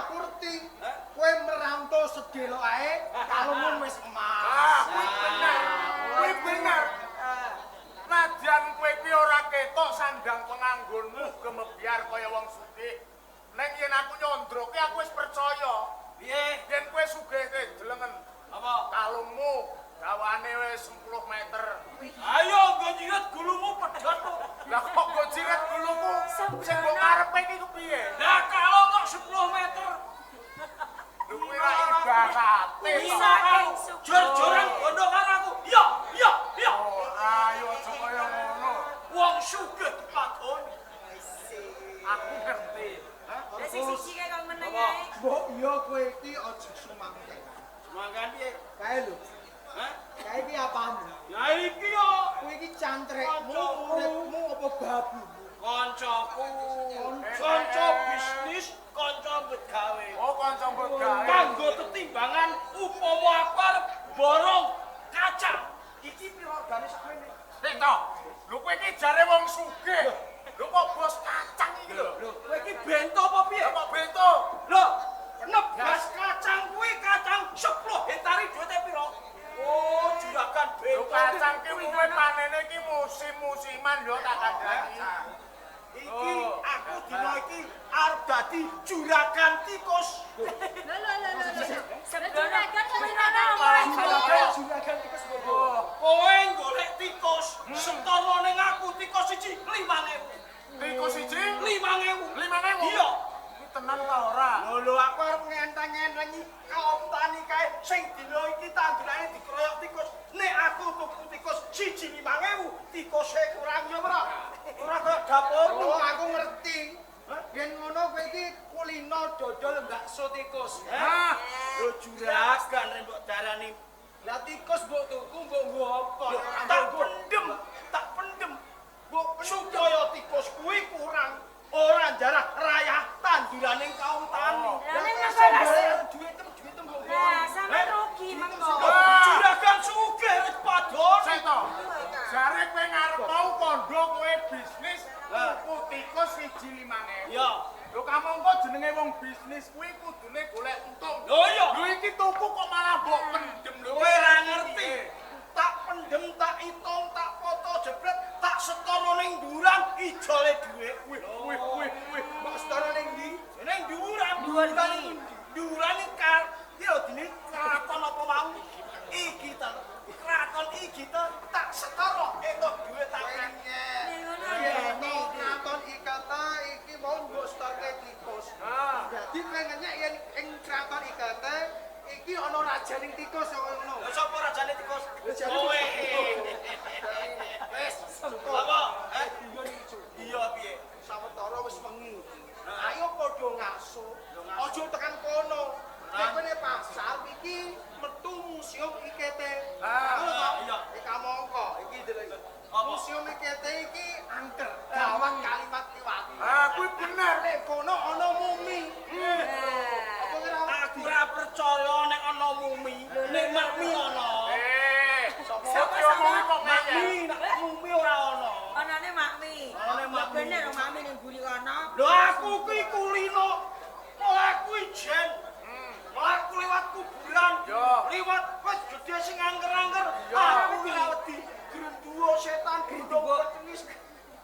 aku ngerti. Kowe merantau sedelo ae, kalungmu wis emas. Kuwi bener. Najan kowe iki ora ketok sandang penganggonmu gemebyar kaya wong sugih. Ning yen aku nyondroke aku wis percaya. Piye? Yen kowe sugih delengen. Apa? Kalungmu dawane wis 10 meter. Ayo nggo nyiret gulumu pedhot kok. Lah kok nggo jiret gulumu? Sing mbok karepe iki kepiye? Lah kalau kok 10 meter. Lho kuwi ra ibarate. Bisa kau jor-joran bondo karo aku. Iya, iya, iya. Oh, ayo aja kaya ngono. Wong sugih padon. Aku ngerti. Lah sing siji kae kok meneng ae. Mbok iya kowe iki aja sumangke. Semangan piye? Kae lho. Hah? Kae iki apamu? Ya iki yo Kowe iki cantrekmu, uripmu apa babu? koncoku. Konco bisnis, konco begawe. Oh, kanca begawe. Kanggo tetimbangan upama aku arep borong kacang. Iki piro regane sakmene? Nek to, lho kowe iki jare wong sugih. Lho kok bos kacang iki lho. Kowe iki bento apa piye? Kok bento? Lho, nebas kacang kuwi kacang 10 hektare duwite piro? Oh, juragan Lho bento. kacang ki umume panene iki musim-musiman yo tak kandhani. Iki aku dina iki arep dadi juragan tikus. Sebenarnya kan Juragan tikus mbok. Kowe golek tikus, setara ning aku tikus siji 5.000. Tikus siji 5.000. 5.000. Iya. Kuwi tenan ta ora? Lho aku arep ngenteng-ngentengi kaum tani kae sing dina iki tandurane dikeroyok tikus. Nek aku tuku tikus siji 5.000, tikuse kurang ya ora? Ora kaya dapur. Oh, aku ngerti. Yen ngono kowe iki kulino dodol bakso tikus. Hah? Lho juragan nek mbok darani Lah tikus mbok tuku mbok nggo apa? tak pendem. Mbok supaya tikus kuwi kurang ora jarah rayah tanduraning kaum tani. Lah nek Lah, sampeyan sampeyan duitem mbok nggo. Lah sampeyan rugi mengko. Juragan sugih wis padon. Sik to. Jare kowe ngarep mau kondo kowe bisnis tuku tikus siji 5.000. Ya. Lho kamangka jenenge wong bisnis kuwi kudune golek untung. Lho iya. Lho iki tuku kok malah mbok pendem lho. Kowe ora ngerti. Tak pendem, tak hitung, tak foto jebret, tak setara ning nduran ijole dhuwit. Wih. Mbok setara ning ndi? Ning nduran. Dhuwur iki. Nduran iki kar yo dene kraton apa mau. Iki ta. Kraton iki ta tak setara entuk dhuwit tak kene. Ning ngono Yen kraton ikata iki mau mbok setorke tikus. Dadi kowe ngenyek yen ing kraton ikata iki ana rajaning tikus kaya ngono. Lah sapa rajane tikus? Rajane Kowe. Wes, Apa? Iya piye? sawetara wis wengi. Ayo padha ngaso. Aja tekan kono. Nek kowe pasar iki metu museum IKT. iya. Iki kamangka iki delok. Apa? Museum IKT iki angker. Gawang kalimat liwat. Kuwi bener. Nek kono ana mumi. Apa ora? Aku ora percaya nek ana mumi, nek makmi ana. Sapa diomongi kok ngene? Makmi, nek mumi ora ana. Anane makmi. Anane makmi. Bener makmi ning buri kono. Lho aku kuwi kulino. Aku ijen. Aku liwat kuburan. Yo. Liwat wis gedhe sing angker-angker. Yo. Aku ki ora wedi. Grenduwo setan gendong petengis.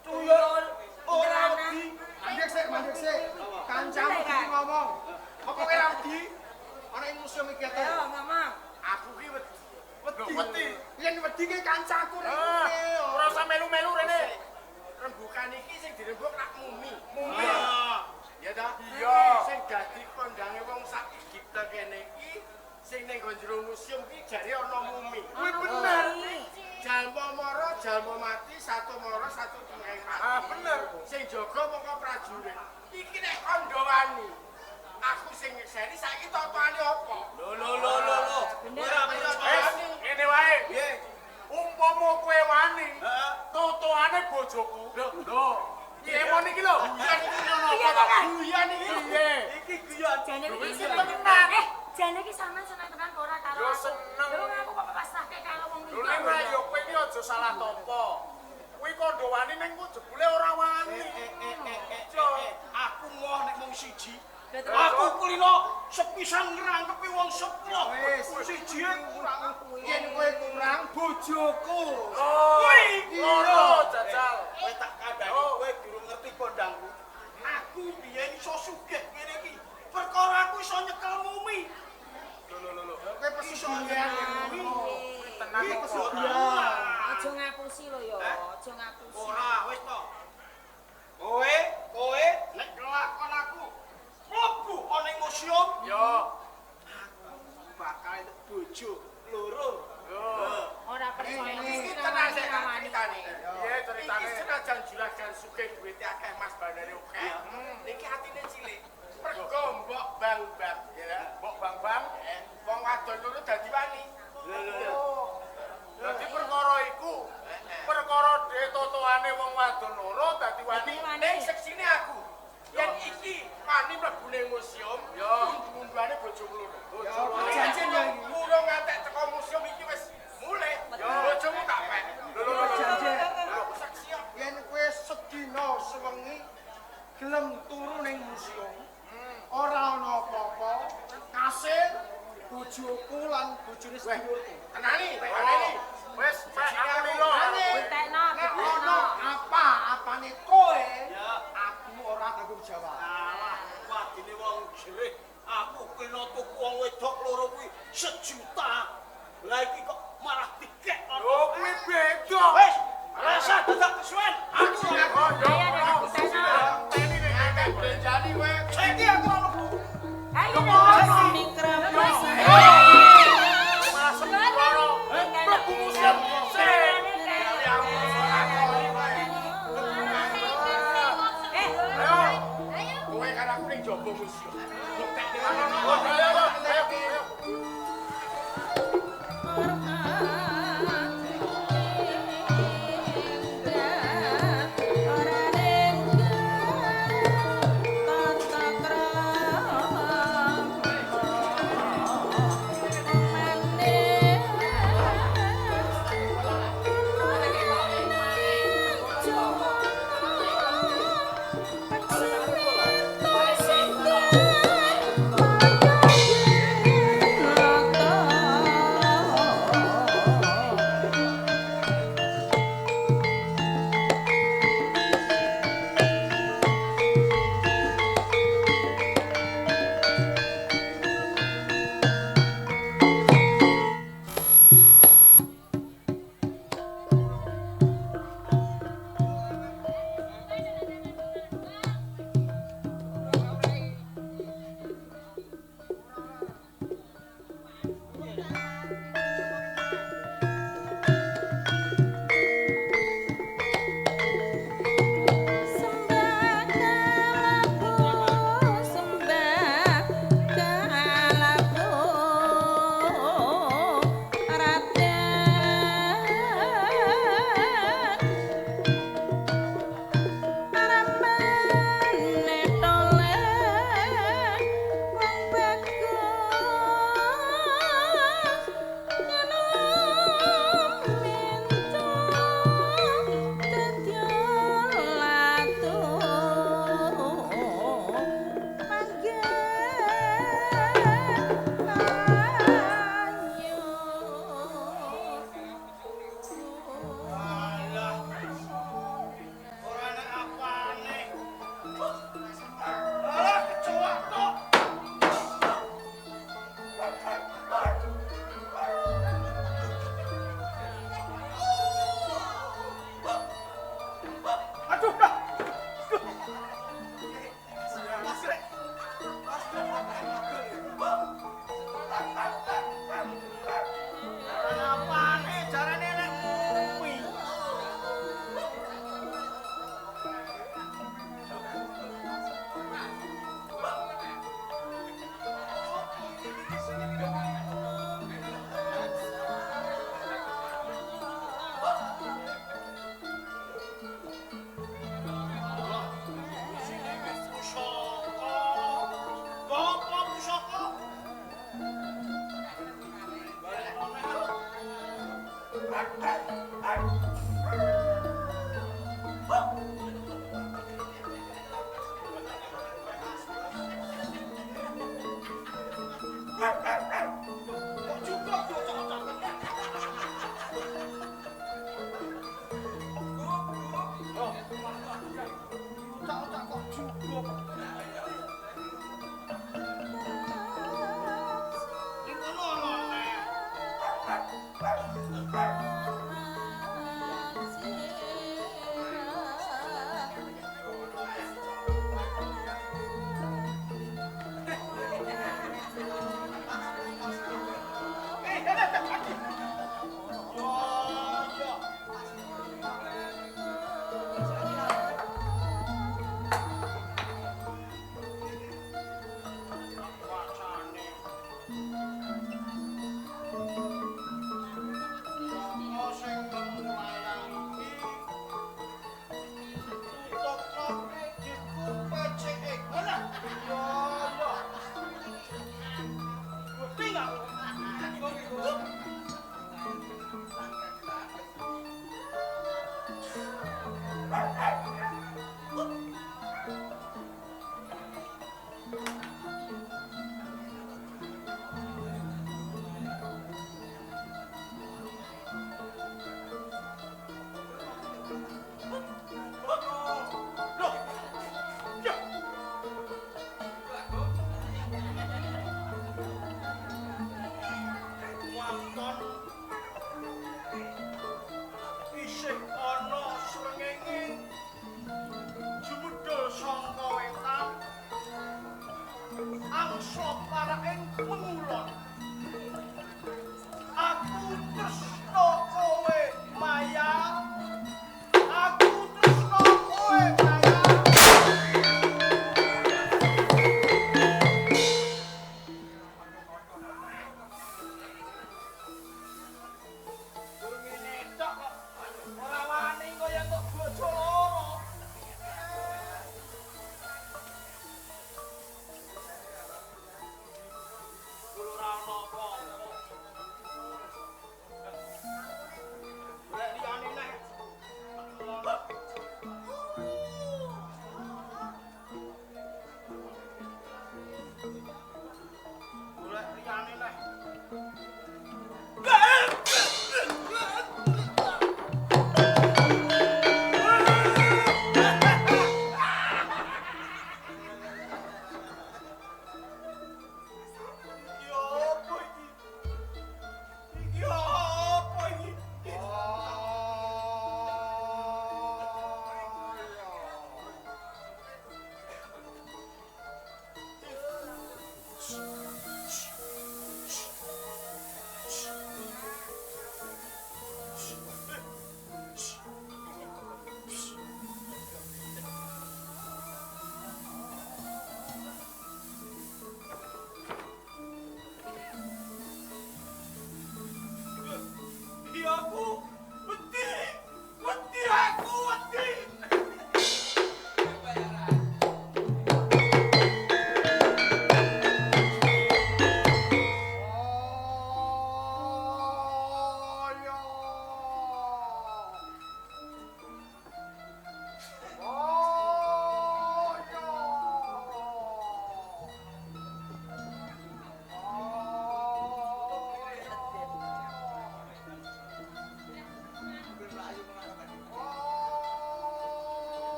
Tuyul ora wedi. Mandek sik. Kancamu iki ngomong. Apa kowe ora wedi? Ana ing museum IKT. Ayo ngomong. Aku ki wedi. Yen wedi ki kancaku rek. Ora usah melu-melu rene. Rembukan iki sing dirembuk rak mumi. Mumi. Ya ta? Iya. Sing dadi kondange wong sak Egypte kene iki sing ning jero museum iki jare ana mumi. Kuwi bener. Jalma mara, jalma mati, satu mara, satu tunggal mati. Bener. Sing jaga mongko prajurit. Iki nek kandha wani. Aku sing nyekseni saiki totoane apa? Lho. Ora percaya. Ngene wae. Piye? Umpama kowe wani, Heeh. totoane bojoku. Lho. Piye mon iki lho? Guyon iki ngono Iya, apa? Kak. Guyon iki piye? Iki guyon. Jane iki Wis seneng tenan. jane iki sampean seneng tenan ora karo Yo aku. seneng. Lho aku kok pasrahke karo wong Lho nek ora yo kowe iki aja salah topo. Kuwi kandha wani ning ku jebule ora wani. Aku mau nek mung siji. Aku kulino sepisan ngrangkepi wong 10. Wis. Siji kurang. Yen kowe kurang bojoku. Loro jajal. Kowe tak kandhani kowe durung ngerti kondangku. Aku biyen iso sugih ngene iki. Perkara aku iso nyekel mumi. Lho. Kowe pesugihan. Tenang Iki kok. pesugihan. Aja ngapusi lho ya, aja ngapusi. Ora wis to. Kowe nek kelakon aku mlebu ana ing museum, Yo. aku bakal entuk bojo loro. Ora percaya Iki mesti tenang sik rawani. ceritane. Iya ceritane. Iki senajan juragan sugih duwite akeh Mas bandane oke. Niki atine cilik. Mergo mbok bang-bang, ya. Mbok bang-bang, wong wadon loro dadi wani. Dadi perkara iku, perkara totoane wong wadon loro dadi wani. Ning seksine aku. Yen iki wani mlebu ning museum, undu-unduane bojoku loro. Janji ya iki. Urung ngantek teko museum iki wis mulai. Bojomu tak pek. Janji. Aku saksi ya. Yen kowe sedina sewengi gelem turu ning museum, ora ana apa-apa, kasil bojoku lan bojone sedulurku. Tenani. Wis seksine aku lho. Butekno, Nek butekno. ana apa-apane kowe, aku ora tanggung jawab. Alah, wadine wong jerih. Aku kena tuku wong wedok loro kuwi 1 juta. Lah iki kok